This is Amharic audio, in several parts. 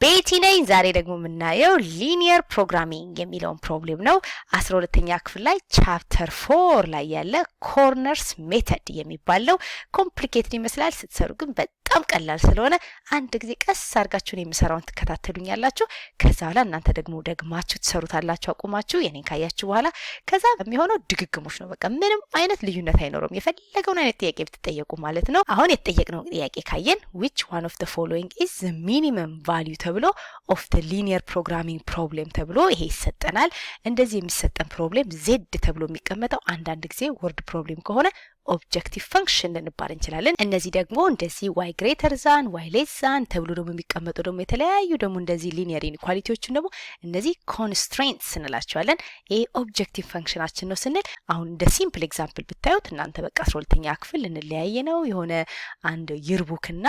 ቤቲ ነኝ። ዛሬ ደግሞ የምናየው ሊኒየር ፕሮግራሚንግ የሚለውን ፕሮብሌም ነው። 12ኛ ክፍል ላይ ቻፕተር 4 ላይ ያለ ኮርነርስ ሜተድ የሚባለው ኮምፕሊኬትድ ይመስላል። ስትሰሩ ግን በጣም ቀላል ስለሆነ አንድ ጊዜ ቀስ አድርጋችሁን የምሰራውን ትከታተሉኛላችሁ። ከዛ በኋላ እናንተ ደግሞ ደግማችሁ ትሰሩታላችሁ አቁማችሁ የኔን ካያችሁ በኋላ። ከዛ የሚሆነው ድግግሞች ነው። በቃ ምንም አይነት ልዩነት አይኖርም። የፈለገውን አይነት ጥያቄ ብትጠየቁ ማለት ነው። አሁን የተጠየቅነው ጥያቄ ካየን which one of the following is the minimum value ተብሎ of the linear programming problem ተብሎ ይሄ ይሰጠናል። እንደዚህ የሚሰጠን ፕሮብሌም ዜድ ተብሎ የሚቀመጠው አንዳንድ ጊዜ ወርድ ፕሮብሌም ከሆነ ኦብጀክቲቭ ፈንክሽን ልንባል እንችላለን። እነዚህ ደግሞ እንደዚህ y greater than y less than ተብሎ ደግሞ የሚቀመጡ ደግሞ የተለያዩ ደግሞ እንደዚህ ሊኒየር ኢንኢኳሊቲዎችን ደግሞ እነዚህ ኮንስትሬንትስ እንላቸዋለን። ይሄ ኦብጀክቲቭ ፈንክሽናችን ነው ስንል አሁን እንደ ሲምፕል ኤግዛምፕል ብታዩት እናንተ በቃ 12ኛ ክፍል እንለያየ ነው የሆነ አንድ ይርቡክና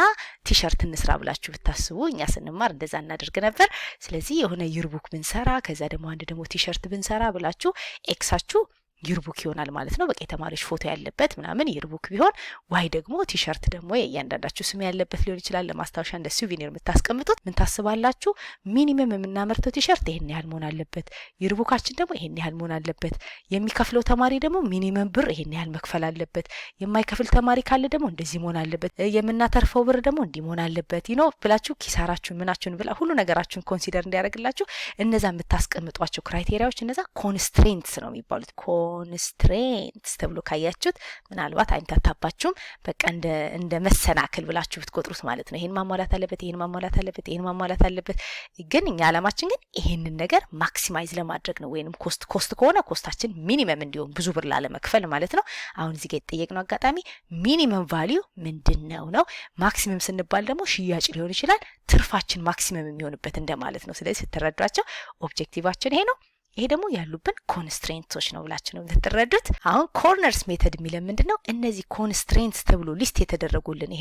ቲሸርት እንስራ ብላችሁ ብታስቡ እኛ ስንማር እንደዛ እናደርግ ነበር። ስለዚህ የሆነ ይርቡክ ብንሰራ ከዛ ደግሞ አንድ ደግሞ ቲሸርት ብንሰራ ብላችሁ ኤክሳችሁ ይርቡክ ይሆናል ማለት ነው። በቃ የተማሪዎች ፎቶ ያለበት ምናምን ይርቡክ ቢሆን ዋይ ደግሞ ቲሸርት ደግሞ የእያንዳንዳችሁ ስም ያለበት ሊሆን ይችላል። ለማስታወሻ እንደ ሱቪኒር የምታስቀምጡት ምን ታስባላችሁ? ሚኒመም የምናመርተው ቲሸርት ይሄን ያህል መሆን አለበት፣ ይርቡካችን ደግሞ ይሄን ያህል መሆን አለበት፣ የሚከፍለው ተማሪ ደግሞ ሚኒመም ብር ይሄን ያህል መክፈል አለበት፣ የማይከፍል ተማሪ ካለ ደግሞ እንደዚህ መሆን አለበት፣ የምናተርፈው ብር ደግሞ እንዲህ መሆን አለበት ብላችሁ ኪሳራችሁን ምናችሁን ብላ ሁሉ ነገራችሁን ኮንሲደር እንዲያደርግላችሁ እነዛ የምታስቀምጧቸው ክራይቴሪያዎች እነዛ ኮንስትሬንትስ ነው የሚባሉት። ኮንስትሬንትስ ተብሎ ካያችሁት ምናልባት አይምታታባችሁም። በቃ እንደ መሰናክል ብላችሁ ብትቆጥሩት ማለት ነው። ይሄን ማሟላት አለበት፣ ይሄን ማሟላት አለበት፣ ይሄን ማሟላት አለበት። ግን እኛ አላማችን ግን ይሄንን ነገር ማክሲማይዝ ለማድረግ ነው። ወይንም ኮስት ከሆነ ኮስታችን ሚኒመም እንዲሆን ብዙ ብር ላለመክፈል ማለት ነው። አሁን እዚህ ጋር የተጠየቅነው አጋጣሚ ሚኒመም ቫልዩ ምንድነው ነው። ማክሲመም ስንባል ደግሞ ሽያጭ ሊሆን ይችላል፣ ትርፋችን ማክሲመም የሚሆንበት እንደማለት ነው። ስለዚህ ስትረዷቸው ኦብጀክቲቫችን ይሄ ነው። ይሄ ደግሞ ያሉብን ኮንስትሬንቶች ነው ብላችሁ ነው የምትረዱት። አሁን ኮርነርስ ሜተድ የሚለው ምንድነው? እነዚህ ኮንስትሬንትስ ተብሎ ሊስት የተደረጉልን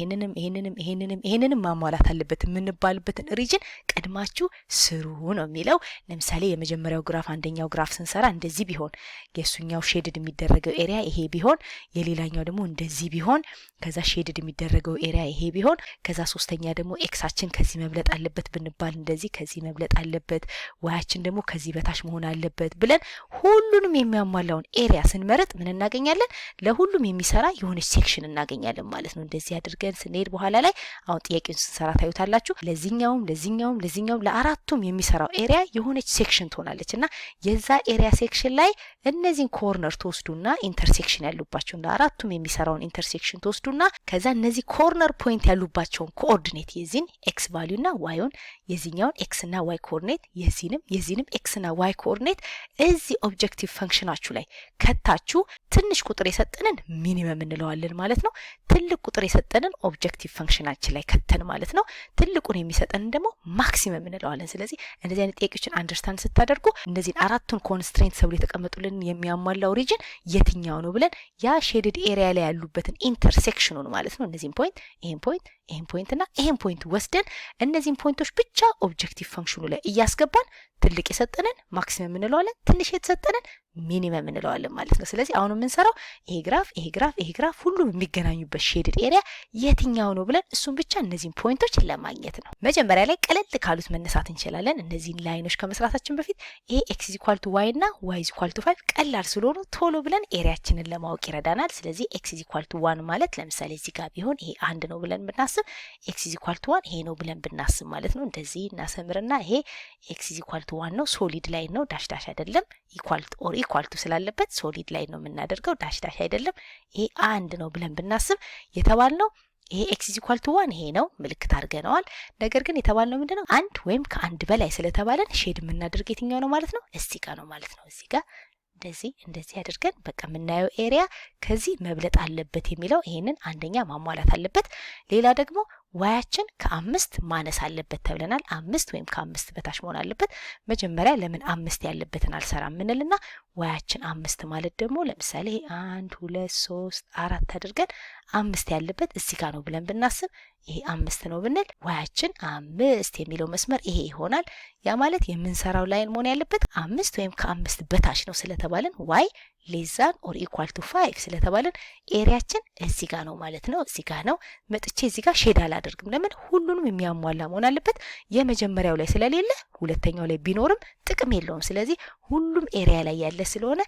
ይሄንንም ማሟላት አለበት የምንባልበትን ሪጅን ቀድማችሁ ስሩ ነው የሚለው። ለምሳሌ የመጀመሪያው ግራፍ አንደኛው ግራፍ ስንሰራ እንደዚህ ቢሆን፣ የሱኛው ሼድድ የሚደረገው ኤሪያ ይሄ ቢሆን፣ የሌላኛው ደግሞ እንደዚህ ቢሆን፣ ከዛ ሼድድ የሚደረገው ኤሪያ ይሄ ቢሆን፣ ከዛ ሶስተኛ ደግሞ ኤክሳችን ከዚህ መብለጥ አለበት ብንባል እንደዚህ ከዚህ መብለጥ አለበት፣ ዋያችን ደግሞ ከዚህ በታች መሆን አለበት ብለን ሁሉንም የሚያሟላውን ኤሪያ ስንመርጥ ምን እናገኛለን? ለሁሉም የሚሰራ የሆነች ሴክሽን እናገኛለን ማለት ነው። እንደዚህ አድርገን ስንሄድ በኋላ ላይ አሁን ጥያቄውን ስንሰራ ታዩታላችሁ። ለዚህኛውም ለአራቱም የሚሰራው ኤሪያ የሆነች ሴክሽን ትሆናለች እና የዛ ኤሪያ ሴክሽን ላይ እነዚህን ኮርነር ተወስዱና ኢንተርሴክሽን ያሉባቸውን ለአራቱም የሚሰራውን ኢንተርሴክሽን ተወስዱና ከዛ እነዚህ ኮርነር ፖይንት ያሉባቸውን ኮኦርዲኔት የዚህን ኤክስ ቫልዩ እና ዋይውን የዚህኛውን ኤክስ እና ዋይ ኮኦርዲኔት የዚህንም ኤክስ እና ዋይ ኮኦርዲኔት እዚህ ኦብጀክቲቭ ፈንክሽናችሁ ላይ ከታችሁ ትንሽ ቁጥር የሰጠንን ሚኒመም እንለዋለን ማለት ነው። ትልቅ ቁጥር የሰጠንን ኦብጀክቲቭ ፈንክሽናችን ላይ ከተን ማለት ነው። ትልቁን የሚሰጠንን ደግሞ ማክሲመም እንለዋለን። ስለዚህ እንደዚህ አይነት ጥያቄዎችን አንደርስታንድ ስታደርጉ እነዚህን አራቱን ኮንስትሬንት ተብሎ የተቀመጡልን የሚያሟላው ሪጅን የትኛው ነው ብለን ያ ሼድድ ኤሪያ ላይ ያሉበትን ኢንተርሴክሽኑን ማለት ነው እነዚህን ፖይንት ይሄን ፖይንት እና ይሄን ፖይንት ወስደን እነዚህን ፖይንቶች ብቻ ኦብጀክቲቭ ፈንክሽኑ ላይ እያስገባን ትልቅ የሰጠንን ማክሲመም እንለዋለን፣ ትንሽ የተሰጠንን ሚኒመም እንለዋለን ማለት ነው። ስለዚህ አሁን የምንሰራው ይሄ ግራፍ ሁሉም የሚገናኙበት ሼድድ ኤሪያ የትኛው ነው ብለን እሱን ብቻ እነዚህን ፖይንቶች ለማግኘት ነው። መጀመሪያ ላይ ቀለል ካሉት መነሳት እንችላለን። እነዚህን ላይኖች ከመስራታችን በፊት ይሄ ኤክስ ኢኳል ቱ ዋይ እና ዋይ ኢኳል ቱ 5 ቀላል ስለሆኑ ቶሎ ብለን ኤሪያችንን ለማወቅ ይረዳናል። ስለዚህ ኤክስ ኢኳል ቱ 1 ማለት ለምሳሌ እዚህ ጋር ቢሆን ይሄ 1 ነው ብለን ብናስብ ኤክስ ኢኳል ቱ 1 ይሄ ነው ብለን ብናስብ ማለት ነው። እንደዚህ እናሰምርና ይሄ ኤክስ ኢኳል ቱ 1 ነው፣ ሶሊድ ላይን ነው፣ ዳሽ አይደለም። ኢኳል ቱ ስላለበት ሶሊድ ላይን ነው የምናደርገው፣ ዳሽ አይደለም። ይሄ 1 ነው ብለን ብናስብ የተባልነው ይሄ ኤክስ ኢኳል ቱ 1 ይሄ ነው፣ ምልክት አድርገነዋል። ነገር ግን የተባልነው ምንድነው? አንድ ወይም ከአንድ በላይ ስለተባለን ሼድ የምናደርግ የትኛው ነው ማለት ነው? እዚህ ጋር ነው ማለት ነው። እዚህ ጋር እንደዚህ አድርገን በቃ የምናየው ኤሪያ ከዚህ መብለጥ አለበት የሚለው ይሄንን አንደኛ ማሟላት አለበት። ሌላ ደግሞ ዋያችን ከ5 ማነስ አለበት ተብለናል። 5 ወይም ከ5 በታች መሆን አለበት። መጀመሪያ ለምን 5 ያለበትን አልሰራም ምንልና ዋያችን 5 ማለት ደግሞ ለምሳሌ 1 2 3 4 አድርገን 5 ያለበት እዚህ ጋር ነው ብለን ብናስብ ይሄ 5 ነው ብንል ዋያችን 5 የሚለው መስመር ይሄ ይሆናል። ያ ማለት የምንሰራው ላይን መሆን ያለበት 5 ወይም ከ5 በታች ነው ስለተባለን ዋይ ሌስ ዛን ኦር ኢኳል ቱ 5 ስለተባለን ኤሪያችን እዚህ ጋር ነው ማለት ነው። እዚህ ጋር ነው መጥቼ እዚህ ጋር ሼድ አላደርግም። ለምን? ሁሉንም የሚያሟላ መሆን አለበት። የመጀመሪያው ላይ ስለሌለ ሁለተኛው ላይ ቢኖርም ጥቅም የለውም። ስለዚህ ሁሉም ኤሪያ ላይ ያለ ስለሆነ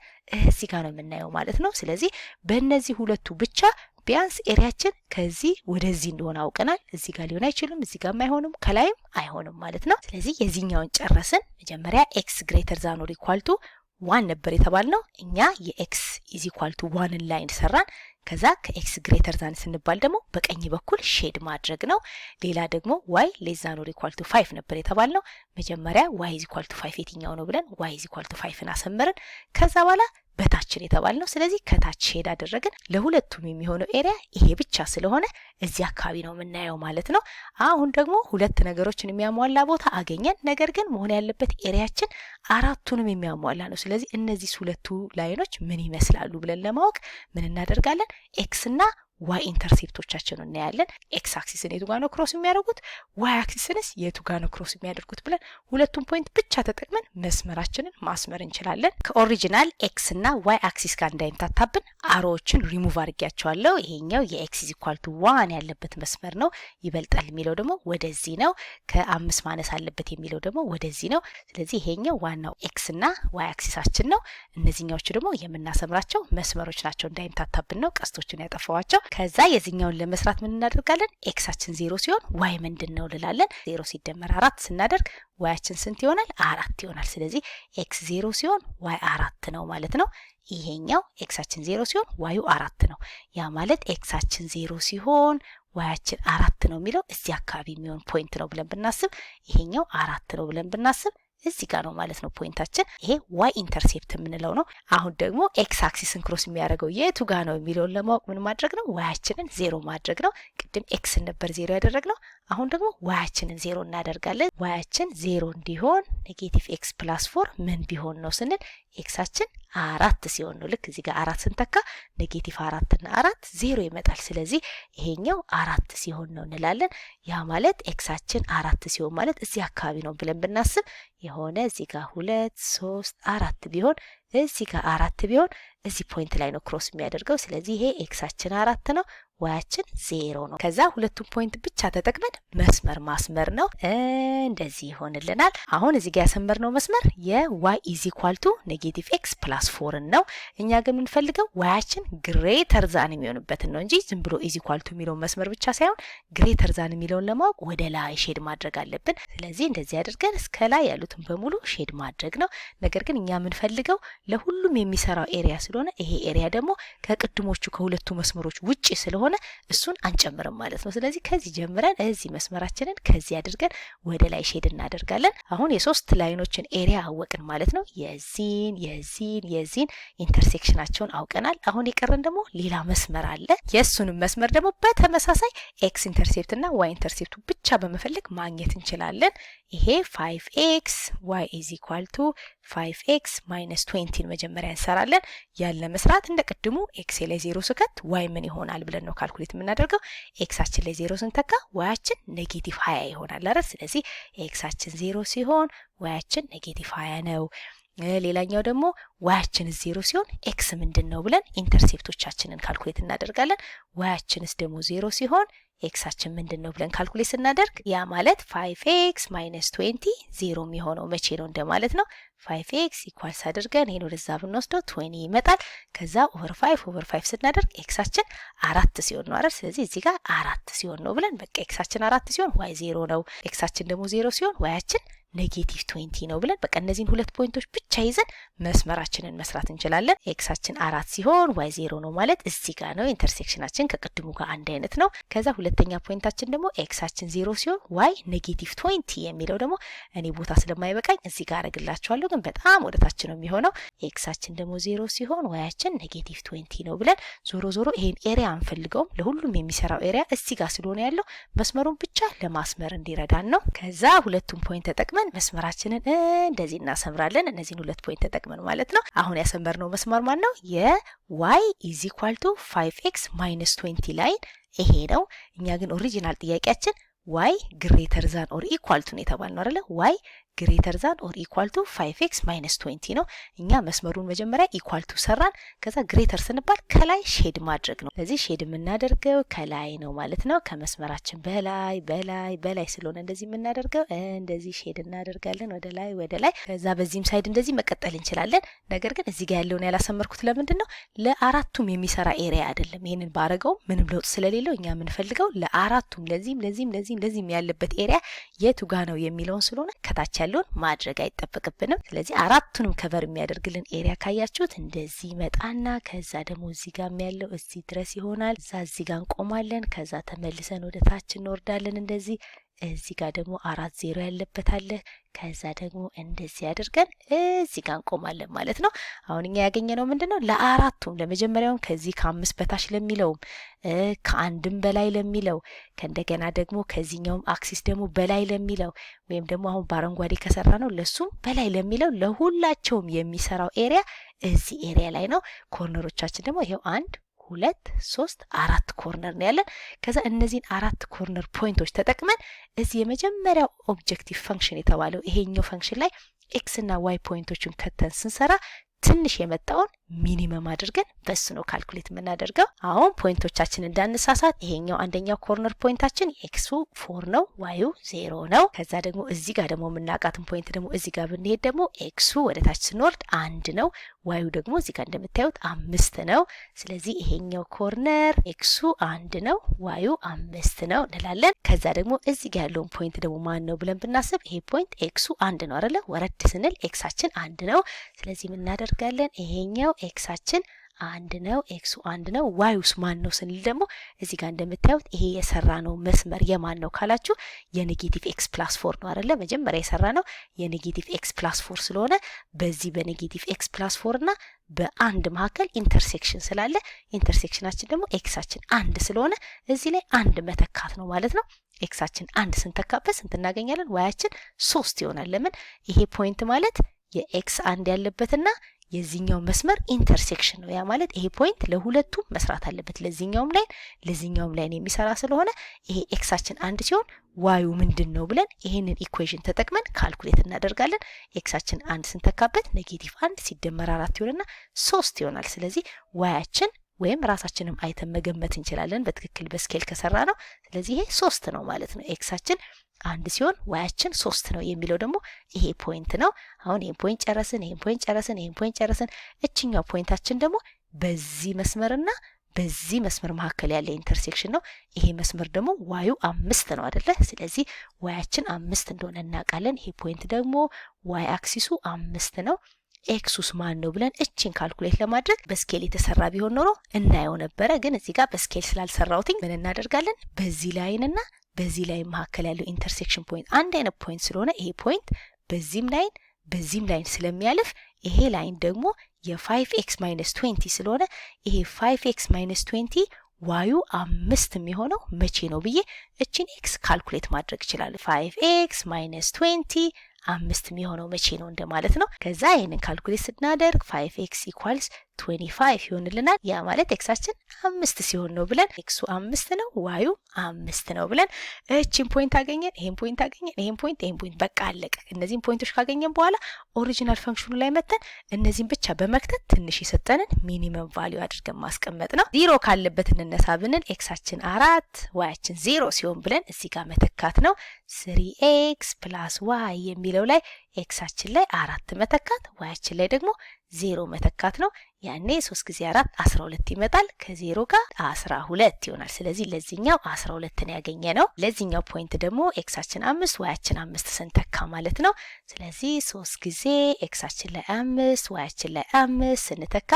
እዚህ ጋር ነው የምናየው ማለት ነው። ስለዚህ በእነዚህ ሁለቱ ብቻ ቢያንስ ኤሪያችን ከዚህ ወደዚህ እንደሆነ አውቀናል። እዚህ ጋር ሊሆን አይችልም፣ እዚህ ጋር አይሆንም፣ ከላይም አይሆንም ማለት ነው። ስለዚህ የዚህኛውን ጨረስን። መጀመሪያ ኤክስ ግሬተር ዛን ኦር ኢኳል ቱ 1 ነበር የተባልነው። እኛ የኤክስ ኢዝ ኢኳል ቱ 1 ላይን ሰራን። ከዛ ከኤክስ ግሬተር ዛን ስንባል ደግሞ በቀኝ በኩል ሼድ ማድረግ ነው። ሌላ ደግሞ ዋይ ሌስ ዛን ኦር ኢኳል ቱ 5 ነበር የተባልነው። መጀመሪያ ዋይ ኢዝ ኢኳል ቱ 5 የትኛው ነው ብለን ዋይ ኢዝ ኢኳል ቱ 5ን አሰመርን። ከዛ በኋላ በታችን የተባልነው። ስለዚህ ከታች ሼድ አደረግን። ለሁለቱም የሚሆነው ኤሪያ ይሄ ብቻ ስለሆነ እዚህ አካባቢ ነው የምናየው ማለት ነው። አሁን ደግሞ ሁለት ነገሮችን የሚያሟላ ቦታ አገኘን። ነገር ግን መሆን ያለበት ኤሪያችን አራቱንም የሚያሟላ ነው። ስለዚህ እነዚህ ሁለቱ ላይኖች ምን ይመስላሉ ብለን ለማወቅ ምን እናደርጋለን? ኤክስ እና ዋይ ኢንተርሴፕቶቻችን እናያለን። ኤክስ አክሲስን የቱ ጋር ነው ክሮስ የሚያደርጉት፣ ዋይ አክሲስንስ የቱ ጋር ነው ክሮስ የሚያደርጉት ብለን ሁለቱም ፖይንት ብቻ ተጠቅመን መስመራችንን ማስመር እንችላለን። ከኦሪጂናል ኤክስ እና ዋይ አክሲስ ጋር እንዳይምታታብን አሮዎችን ሪሙቭ አድርጊያቸዋለሁ። ይሄኛው የኤክስ ኢዝ ኢኳል ቱ 1 ያለበት መስመር ነው። ይበልጣል የሚለው ደግሞ ወደዚህ ነው። ከ5 ማነስ አለበት የሚለው ደግሞ ወደዚህ ነው። ስለዚህ ይሄኛው ዋናው ኤክስ እና ዋይ አክሲሳችን ነው። እነዚህኛዎቹ ደግሞ የምናሰምራቸው መስመሮች ናቸው። እንዳይምታታብን ነው ቀስቶችን ያጠፋዋቸው። ከዛ የዚህኛውን ለመስራት ምን እናደርጋለን? ኤክሳችን 0 ሲሆን ዋይ ምንድነው ልላለን። 0 ሲደመር 4 ስናደርግ ዋያችን ስንት ይሆናል? 4 ይሆናል። ስለዚህ ኤክስ 0 ሲሆን ዋይ 4 ነው ማለት ነው። ይሄኛው ኤክሳችን 0 ሲሆን ዋዩ 4 ነው። ያ ማለት ኤክሳችን 0 ሲሆን ዋያችን 4 ነው የሚለው እዚህ አካባቢ የሚሆን ፖይንት ነው ብለን ብናስብ፣ ይሄኛው 4 ነው ብለን ብናስብ እዚህ ጋር ነው ማለት ነው ፖይንታችን። ይሄ ዋይ ኢንተርሴፕት የምንለው ነው። አሁን ደግሞ ኤክስ አክሲስን ክሮስ የሚያደርገው የቱ ጋር ነው የሚለውን ለማወቅ ምን ማድረግ ነው? ዋያችንን 0 ማድረግ ነው። ቅድም ኤክስን ነበር 0 ያደረግነው። አሁን ደግሞ ዋያችንን 0 እናደርጋለን። ዋያችን 0 እንዲሆን ኔጌቲቭ ኤክስ ፕላስ 4 ምን ቢሆን ነው ስንል ኤክሳችን 4 ሲሆን ነው። ልክ እዚህ ጋር 4 ስንተካ ኔጌቲቭ 4 እና 4 0 ይመጣል። ስለዚህ ይሄኛው 4 ሲሆን ነው እንላለን። ያ ማለት ኤክሳችን 4 ሲሆን ማለት እዚህ አካባቢ ነው ብለን ብናስብ የሆነ እዚህ ጋር 2 3 4 ቢሆን እዚህ ጋር 4 ቢሆን እዚህ ፖይንት ላይ ነው ክሮስ የሚያደርገው። ስለዚህ ይሄ ኤክሳችን 4 ነው፣ ዋያችን 0 ነው። ከዛ ሁለቱም ፖይንት ብቻ ተጠቅመን መስመር ማስመር ነው። እንደዚህ ይሆንልናል። አሁን እዚህ ጋር ያሰመርነው መስመር የዋይ ኢዝ ኢኳል ቱ ኔጌቲቭ ኤክስ ፕላስ 4 ነው። እኛ ግን የምንፈልገው ዋያችን ግሬተር ዛን የሚሆንበትን ነው እንጂ ዝም ብሎ ኢዝ ኢኳል ቱ የሚለውን መስመር ብቻ ሳይሆን ግሬተር ዛን የሚለውን ለማወቅ ወደ ላይ ሼድ ማድረግ አለብን። ስለዚህ እንደዚህ አድርገን እስከ ላይ ያሉትን በሙሉ ሼድ ማድረግ ነው። ነገር ግን እኛ የምንፈልገው ለሁሉም የሚሰራው ኤሪያ ስለሆነ ይሄ ኤሪያ ደግሞ ከቅድሞቹ ከሁለቱ መስመሮች ውጪ ስለሆነ እሱን አንጨምርም ማለት ነው። ስለዚህ ከዚህ ጀምረን እዚህ መስመራችንን ከዚህ አድርገን ወደ ላይ ሼድ እናደርጋለን። አሁን የሶስት ላይኖችን ኤሪያ አወቅን ማለት ነው። የዚህን ኢንተርሴክሽናቸውን አውቀናል። አሁን የቀረን ደግሞ ሌላ መስመር አለ። የእሱንም መስመር ደግሞ በተመሳሳይ ኤክስ ኢንተርሴፕት እና ዋይ ኢንተርሴፕቱ ብቻ በመፈለግ ማግኘት እንችላለን። ይሄ 5x y is equal to 5x minus 20 መጀመሪያ እንሰራለን። ያለ መስራት እንደ ቅድሙ x ላይ 0 ስከት y ምን ይሆናል ብለን ነው ካልኩሌት የምናደርገው። ኤክሳችን ላይ 0 ስንተካ ዋያችን ኔጌቲቭ 20 ይሆናል አይደል? ስለዚህ ኤክሳችን 0 ሲሆን ዋያችን ኔጌቲቭ 20 ነው። ሌላኛው ደግሞ ዋያችን 0 ሲሆን ኤክስ ምንድነው ብለን ኢንተርሴፕቶቻችንን ካልኩሌት እናደርጋለን። ዋያችንስ ደግሞ 0 ሲሆን ኤክሳችን ምንድነው ብለን ካልኩሌት ስናደርግ ያ ማለት 5x minus 20 0 የሚሆነው መቼ ነው እንደማለት ነው። 5x ኢኳልስ አድርገን ይሄን ወደዛ ብንወስደው 20 ይመጣል። ከዛ ኦቨር 5 ስናደርግ ኤክሳችን 4 ሲሆን ነው አይደል? ስለዚህ እዚህ ጋር 4 ሲሆን ነው ብለን በቃ ኤክሳችን 4 ሲሆን ዋይ 0 ነው። ኤክሳችን ደግሞ 0 ሲሆን ዋያችን ኔጌቲቭ 20 ነው ብለን በቃ እነዚህን ሁለት ፖይንቶች ብቻ ይዘን መስመራችንን መስራት እንችላለን። ኤክሳችን 4 ሲሆን ዋይ 0 ነው ማለት እዚህ ጋር ነው። ኢንተርሴክሽናችን ከቅድሙ ጋር አንድ አይነት ነው። ከዛ ሁለተኛ ፖይንታችን ደግሞ ኤክሳችን 0 ሲሆን ዋይ ኔጌቲቭ 20 የሚለው ደግሞ እኔ ቦታ ስለማይበቃኝ እዚህ ጋር አረግላችኋለሁ፣ ግን በጣም ወደታች ነው የሚሆነው። ኤክሳችን ደግሞ 0 ሲሆን ዋያችን ኔጌቲቭ 20 ነው ብለን ዞሮ ዞሮ ይሄን ኤሪያ አንፈልገውም። ለሁሉም የሚሰራው ኤሪያ እዚህ ጋር ስለሆነ ያለው መስመሩን ብቻ ለማስመር እንዲረዳን ነው። ከዛ ሁለቱም ፖይንት ተጠቅመን መስመራችንን እንደዚህ እናሰምራለን። እነዚህን ሁለት ፖይንት ተጠቅመን ማለት ነው። አሁን ያሰመርነው መስመር ማን ነው? የy is equal to 5x minus 20 ላይን ይሄ ነው። እኛ ግን ኦሪጂናል ጥያቄያችን y greater than or equal to ነው የተባልነው አይደለ? y greater than or equal to 5x minus 20 ነው። እኛ መስመሩን መጀመሪያ equal to ሰራን። ከዛ greater ስንባል ከላይ ሼድ ማድረግ ነው። ስለዚህ ሼድ የምናደርገው ከላይ ነው ማለት ነው። ከመስመራችን በላይ ስለሆነ እንደዚህ የምናደርገው እንደዚህ ሼድ እናደርጋለን ወደ ላይ። ከዛ በዚህም ሳይድ እንደዚህ መቀጠል እንችላለን። ነገር ግን እዚህ ጋር ያለውን ያላሰመርኩት ለምንድን ነው? ለአራቱም የሚሰራ ኤሪያ አይደለም። ይሄንን ባረገው ምንም ለውጥ ስለሌለው እኛ የምንፈልገው ለአራቱም ለዚህም ያለበት ኤሪያ የቱ ጋ ነው የሚለውን ስለሆነ ከታች ያለውን ማድረግ አይጠበቅብንም። ስለዚህ አራቱንም ከቨር የሚያደርግልን ኤሪያ ካያችሁት እንደዚህ መጣና ከዛ ደግሞ እዚህ ጋር ያለው እዚህ ድረስ ይሆናል። እዚህ ጋር እንቆማለን። ከዛ ተመልሰን ወደ ታች እንወርዳለን እንደዚህ። እዚህ ጋር ደግሞ 4 0 ያለበት አለ። ከዛ ደግሞ እንደዚህ አድርገን እዚህ ጋር እንቆማለን ማለት ነው። አሁን እኛ ያገኘነው ምንድነው? ለአራቱም ለመጀመሪያውም ከዚህ ከ5 በታች ለሚለውም ከአንድም በላይ ለሚለው ከእንደገና ደግሞ ከዚህኛውም አክሲስ ደግሞ በላይ ለሚለው ወይም ደግሞ አሁን በአረንጓዴ ከሰራ ነው ለሱም በላይ ለሚለው ለሁላቸውም የሚሰራው ኤሪያ እዚህ ኤሪያ ላይ ነው። ኮርነሮቻችን ደግሞ ይሄው 1 2 3 4 ኮርነር ነው ያለን። ከዛ እነዚህን 4 ኮርነር ፖይንቶች ተጠቅመን እዚህ የመጀመሪያው ኦብጀክቲቭ ፈንክሽን የተባለው ይሄኛው ፈንክሽን ላይ ኤክስ እና ዋይ ፖይንቶችን ከተን ስንሰራ ትንሽ የመጣውን ሚኒመም አድርገን በሱ ነው ካልኩሌት የምናደርገው። አሁን ፖይንቶቻችን እንዳንሳሳት ይሄኛው አንደኛው ኮርነር ፖይንታችን ኤክሱ 4 ነው፣ ዋዩ 0 ነው። ከዛ ደግሞ እዚህ ጋር ደግሞ የምናውቃትን ፖይንት ደግሞ እዚህ ጋር ብንሄድ ደግሞ ኤክሱ ወደ ታች ስንወርድ 1 ነው፣ ዋዩ ደግሞ እዚህ ጋር እንደምታዩት 5 ነው። ስለዚህ ይሄኛው ኮርነር ኤክሱ 1 ነው፣ ዋዩ 5 ነው እንላለን። ከዛ ደግሞ እዚህ ጋር ያለውን ፖይንት ደግሞ ማን ነው ብለን ብናስብ ይሄ ፖይንት ኤክሱ 1 ነው አይደለ? ወረድ ስንል ኤክሳችን 1 ነው። ስለዚህ እናደርጋለን ይሄኛው ኤክሳችን 1 ነው፣ ኤክሱ 1 ነው። ዋዩስ ማን ነው ስንል ደግሞ እዚህ ጋር እንደምታዩት ይሄ የሰራ ነው መስመር የማን ነው ካላችሁ የኔጌቲቭ ኤክስ ፕላስ 4 ነው አይደለ? መጀመሪያ የሰራ ነው የኔጌቲቭ ኤክስ ፕላስ 4 ስለሆነ በዚህ በኔጌቲቭ ኤክስ ፕላስ 4 እና በአንድ መካከል ኢንተርሴክሽን ስላለ ኢንተርሴክሽናችን ደግሞ ኤክሳችን 1 ስለሆነ እዚህ ላይ 1 መተካት ነው ማለት ነው። ኤክሳችን 1 ስንተካበት ስንት እናገኛለን? ዋያችን 3 ይሆናል። ለምን? ይሄ ፖይንት ማለት የኤክስ 1 ያለበትና የዚህኛው መስመር ኢንተርሴክሽን ነው። ያ ማለት ይሄ ፖይንት ለሁለቱም መስራት አለበት፣ ለዚህኛውም ላይን የሚሰራ ስለሆነ ይሄ ኤክሳችን 1 ሲሆን ዋዩ ምንድነው ብለን ይሄንን ኢኩዌሽን ተጠቅመን ካልኩሌት እናደርጋለን። ኤክሳችን 1 ስንተካበት ኔጌቲቭ 1 ሲደመር 4 ይሆንና 3 ይሆናል። ስለዚህ ዋያችን ወይም ራሳችንም አይተን መገመት እንችላለን በትክክል በስኬል ከሰራ ነው። ስለዚህ ይሄ 3 ነው ማለት ነው። ኤክሳችን 1 ሲሆን ዋያችን 3 ነው የሚለው ደግሞ ይሄ ፖይንት ነው። አሁን ይሄን ፖይንት ጨረስን። እችኛው ፖይንታችን ደግሞ በዚህ መስመርና በዚህ መስመር መካከል ያለ ኢንተርሴክሽን ነው። ይሄ መስመር ደግሞ ዋዩ 5 ነው አይደለ? ስለዚህ ዋያችን 5 እንደሆነ እናውቃለን። ይሄ ፖይንት ደግሞ ዋይ አክሲሱ 5 ነው። ኤክሱስ ማን ነው ብለን እቺን ካልኩሌት ለማድረግ በስኬል የተሰራ ቢሆን ኖሮ እናየው ነበረ። ግን እዚህ ጋር በስኬል ስላልሰራውትኝ ምን እናደርጋለን? በዚህ ላይንና በዚህ ላይን መካከል ያለው ኢንተርሴክሽን ፖይንት አንድ አይነት ፖይንት ስለሆነ ይሄ ፖይንት በዚህም ላይን ስለሚያልፍ ይሄ ላይን ደግሞ የ5x - 20 ስለሆነ ይሄ 5x - 20 ዋዩ 5 የሚሆነው መቼ ነው ብዬ እቺን ኤክስ ካልኩሌት ማድረግ ይችላል። 5x - 20 5 የሚሆነው መቼ ነው እንደማለት ነው። ከዛ ይሄንን ካልኩሌት ስናደርግ 5x = 25 ይሆንልናል። ያ ማለት ኤክሳችን 5 ሲሆን ነው ብለን ኤክሱ 5 ነው ዋዩ 5 ነው ብለን እቺን ፖይንት አገኘን። ይሄን ፖይንት በቃ አለቀ። እነዚህን ፖይንቶች ካገኘን በኋላ ኦሪጂናል ፈንክሽኑ ላይ መተን እነዚህን ብቻ በመክተት ትንሽ የሰጠንን ሚኒመም ቫልዩ አድርገን ማስቀመጥ ነው። 0 ካለበት እንነሳ ብንል ኤክሳችን 4 ዋያችን 0 ሲሆን ብለን እዚህ ጋር መተካት ነው። 3x + y የሚለው ላይ ኤክሳችን ላይ 4 መተካት ዋያችን ላይ ደግሞ 0 መተካት ነው። ያኔ 3 ጊዜ 4 12 ይመጣል። ከ0 ጋር 12 ይሆናል። ስለዚህ ለዚህኛው 12ን ያገኘ ነው። ለዚህኛው ፖይንት ደግሞ ኤክሳችን 5 ዋያችን 5 ስንተካ ማለት ነው። ስለዚህ 3 ጊዜ ኤክሳችን ላይ 5 ዋያችን ላይ 5 ስንተካ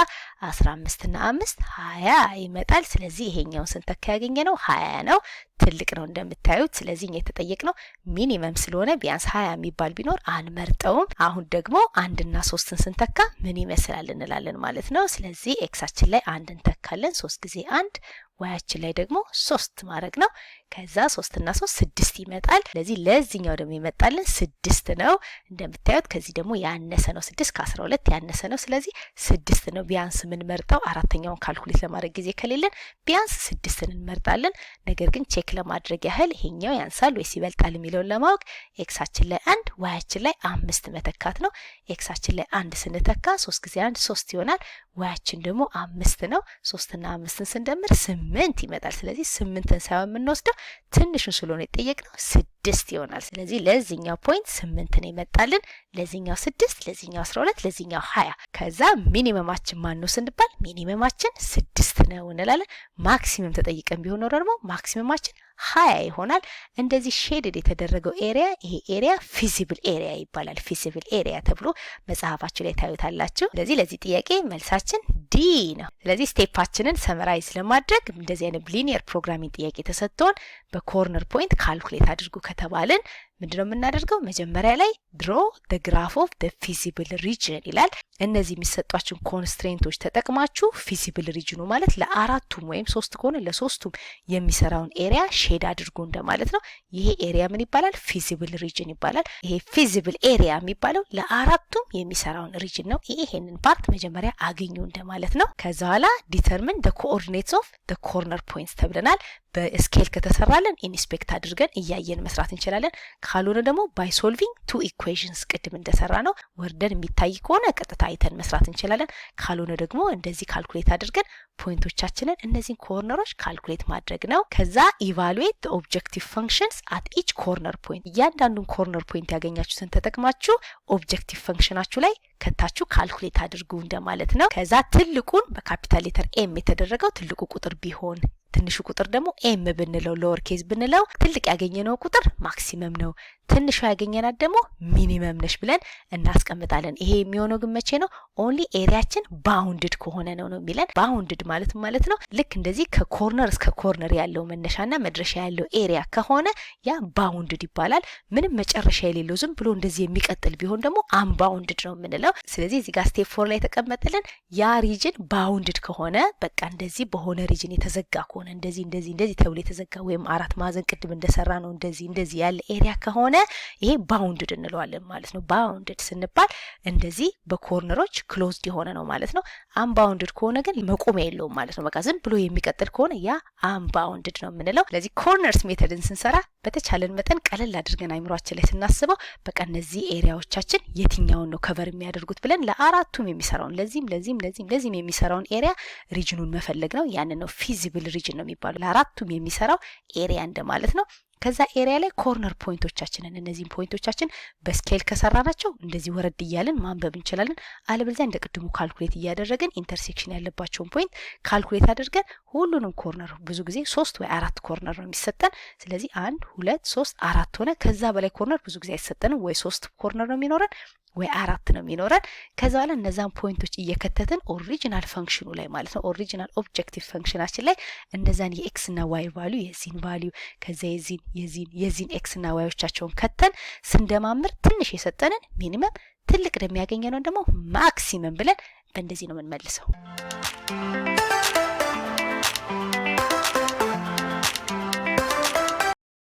15 እና 5 20 ይመጣል። ስለዚህ ይሄኛውን ስንተካ ያገኘ ነው 20 ነው። ትልቅ ነው እንደምታዩት። ስለዚህ እኛ የተጠየቅነው ሚኒመም ስለሆነ ቢያንስ 20 የሚባል ቢኖር አንመርጠውም። አሁን ደግሞ 1 እና 3ን ስንተካ ምን ይመስላል እንላለን ማለት ነው። ስለዚህ ኤክሳችን ላይ 1 እንተካለን። 3 ጊዜ 1 ዋያችን ላይ ደግሞ 3 ማድረግ ነው። ከዛ 3 እና 3 6 ይመጣል። ስለዚህ ለዚህኛው ደግሞ ይመጣልን 6 ነው። እንደምታዩት ከዚህ ደግሞ ያነሰ ነው 6 ከ12 ያነሰ ነው። ስለዚህ 6 ነው ቢያንስ ምን መርጠው አራተኛውን ካልኩሌት ለማድረግ ጊዜ ከሌለን ቢያንስ 6ን እንመርጣለን። ነገር ግን ቼክ ለማድረግ ያህል ይሄኛው ያንሳል ወይስ ይበልጣል የሚለውን ለማወቅ ኤክሳችን ላይ 1 ዋያችን ላይ 5 መተካት ነው። ኤክሳችን ላይ 1 ስንተካ 3 ጊዜ 1 3 ይሆናል። ዋያችን ደግሞ 5 ነው። 3 እና 5ን ስንደምር 8 ይመጣል። ስለዚህ 8ን ሳይሆን የምንወስደው ትንሹን ስለሆነ የጠየቅነው 6 ይሆናል። ስለዚህ ለዚህኛው ፖይንት 8 ነው ይመጣልን፣ ለዚህኛው 6፣ ለዚህኛው 12፣ ለዚህኛው 20። ከዛ ሚኒመማችን ማን ነው ስንባል ሚኒመማችን 6 ነው እንላለን። ማክሲመም ተጠይቀን ቢሆን ኖሮ ደግሞ ማክሲመማችን 20 ይሆናል። እንደዚህ ሼድድ የተደረገው ኤሪያ ይሄ ኤሪያ ፊዚብል ኤሪያ ይባላል። ፊዚብል ኤሪያ ተብሎ መጽሐፋችሁ ላይ ታዩታላችሁ። ስለዚህ ለዚህ ጥያቄ መልሳችን ዲ ነው። ስለዚህ ስቴፓችንን ሰመራይዝ ለማድረግ እንደዚህ አይነት ሊኒየር ፕሮግራሚንግ ጥያቄ ተሰጥቶን በኮርነር ፖይንት ካልኩሌት አድርጉ ከተባልን ምንድነው የምናደርገው? መጀመሪያ ላይ ድሮ the graph of the feasible region ይላል። እነዚህ የሚሰጧችሁን ኮንስትሬንቶች ተጠቅማችሁ ፊዚብል ሪጅኑ ማለት ለአራቱም ወይም 3 ከሆነ ለሶስቱም የሚሰራውን ኤሪያ ሼድ አድርጉ እንደማለት ነው። ይሄ ኤሪያ ምን ይባላል? ፊዚብል ሪጅን ይባላል። ይሄ ፊዚብል ኤሪያ የሚባለው ለአራቱም የሚሰራውን ሪጅን ነው። ይሄንን ፓርት መጀመሪያ አገኙ እንደማለት ነው። ከዛ በኋላ ዲተርሚን the coordinates of the corner points ተብለናል። በስኬል ከተሰራለን ኢንስፔክት አድርገን እያየን መስራት እንችላለን። ካልሆነ ደግሞ ባይ ሶልቪንግ ቱ ኢኩዌሽንስ ቅድም እንደሰራ ነው ወርደን የሚታይ ከሆነ ቀጥታ አይተን መስራት እንችላለን። ካልሆነ ደግሞ እንደዚህ ካልኩሌት አድርገን ፖይንቶቻችንን እነዚህን ኮርነሮች ካልኩሌት ማድረግ ነው። ከዛ ኢቫሉዌት the objective functions at each corner point እያንዳንዱን ኮርነር ፖይንት ያገኛችሁትን ተጠቅማችሁ ኦብጀክቲቭ ፈንክሽናችሁ ላይ ከታችሁ ካልኩሌት አድርጉ እንደማለት ነው። ከዛ ትልቁን በካፒታል ሌተር ኤም የተደረገው ትልቁ ቁጥር ቢሆን ትንሹ ቁጥር ደግሞ ኤም ብንለው ሎወር ኬዝ ብንለው ትልቅ ያገኘነው ቁጥር ማክሲመም ነው፣ ትንሹ ያገኘናት ደግሞ ሚኒመም ነሽ ብለን እናስቀምጣለን። ይሄ የሚሆነው ግን መቼ ነው? ኦንሊ ኤሪያችን ባውንድድ ከሆነ ነው የሚለን። ባውንድድ ማለት ነው ልክ እንደዚህ ከኮርነር እስከ ኮርነር ያለው መነሻና መድረሻ ያለው ኤሪያ ከሆነ ያ ባውንድድ ይባላል። ምንም መጨረሻ የሌለው ዝም ብሎ እንደዚህ የሚቀጥል ቢሆን ደግሞ አንባውንድድ ነው የምንለው። ስለዚህ እዚህ ጋር ስቴፕ 4 ላይ ተቀመጠልን ያ ሪጅን ባውንድድ ከሆነ በቃ እንደዚህ በሆነ ሪጅን የተዘጋ ከሆነ እንደዚህ ተብሎ የተዘጋ ወይም አራት ማዕዘን ቅድም እንደሰራ ነው እንደዚህ ያለ ኤሪያ ከሆነ ይሄ ባውንድድ እንለዋለን ማለት ነው። ባውንድድ ስንባል እንደዚህ በኮርነሮች ክሎዝድ የሆነ ነው ማለት ነው። አንባውንድድ ከሆነ ግን መቆሚያ የለውም ማለት ነው። በቃ ዝም ብሎ የሚቀጥል ከሆነ ያ አንባውንድድ ነው የምንለው። ስለዚህ ኮርነርስ ሜተድን ስንሰራ በተቻለን መጠን ቀለል አድርገን አይምሯችን ላይ ስናስበው በቃ እነዚህ ኤሪያዎቻችን የትኛውን ነው ከቨር የሚያደርጉት ብለን ለአራቱም የሚሰራውን ለዚህም የሚሰራውን ኤሪያ ሪጅኑን መፈለግ ነው። ያንን ነው ፊዚብል ሪጅን ነው የሚባለው። ለአራቱም የሚሰራው ኤሪያ እንደማለት ነው። ከዛ ኤሪያ ላይ ኮርነር ፖይንቶቻችንን እነዚህን ፖይንቶቻችን በስኬል ከሰራናቸው እንደዚህ ወረድ እያልን ማንበብ እንችላለን። አለበለዚያ እንደ ቅድሙ ካልኩሌት እያደረግን ኢንተርሴክሽን ያለባቸውን ፖይንት ካልኩሌት አድርገን ሁሉንም ኮርነር ብዙ ጊዜ 3 ወይ 4 ኮርነር ነው የሚሰጠን። ስለዚህ 1 2 3 4 ሆነ። ከዛ በላይ ኮርነር ብዙ ጊዜ አይሰጠንም። ወይ 3 ኮርነር ነው የሚኖረን ወይ 4 ነው የሚኖረን። ከዛ በኋላ እነዛን ፖይንቶች እየከተትን ኦሪጂናል ፈንክሽኑ ላይ ማለት ነው ኦሪጂናል ኦብጀክቲቭ ፈንክሽናችን ላይ እነዛን የኤክስ እና ዋይ ቫልዩ የዚህን ቫልዩ ከዛ የዚህን ኤክስ እና ዋዮቻቸውን ከተን ስንደማምር ትንሽ የሰጠንን ሚኒመም ትልቅ እንደሚያገኘነው ደግሞ ማክሲመም ብለን በእንደዚህ ነው የምንመልሰው።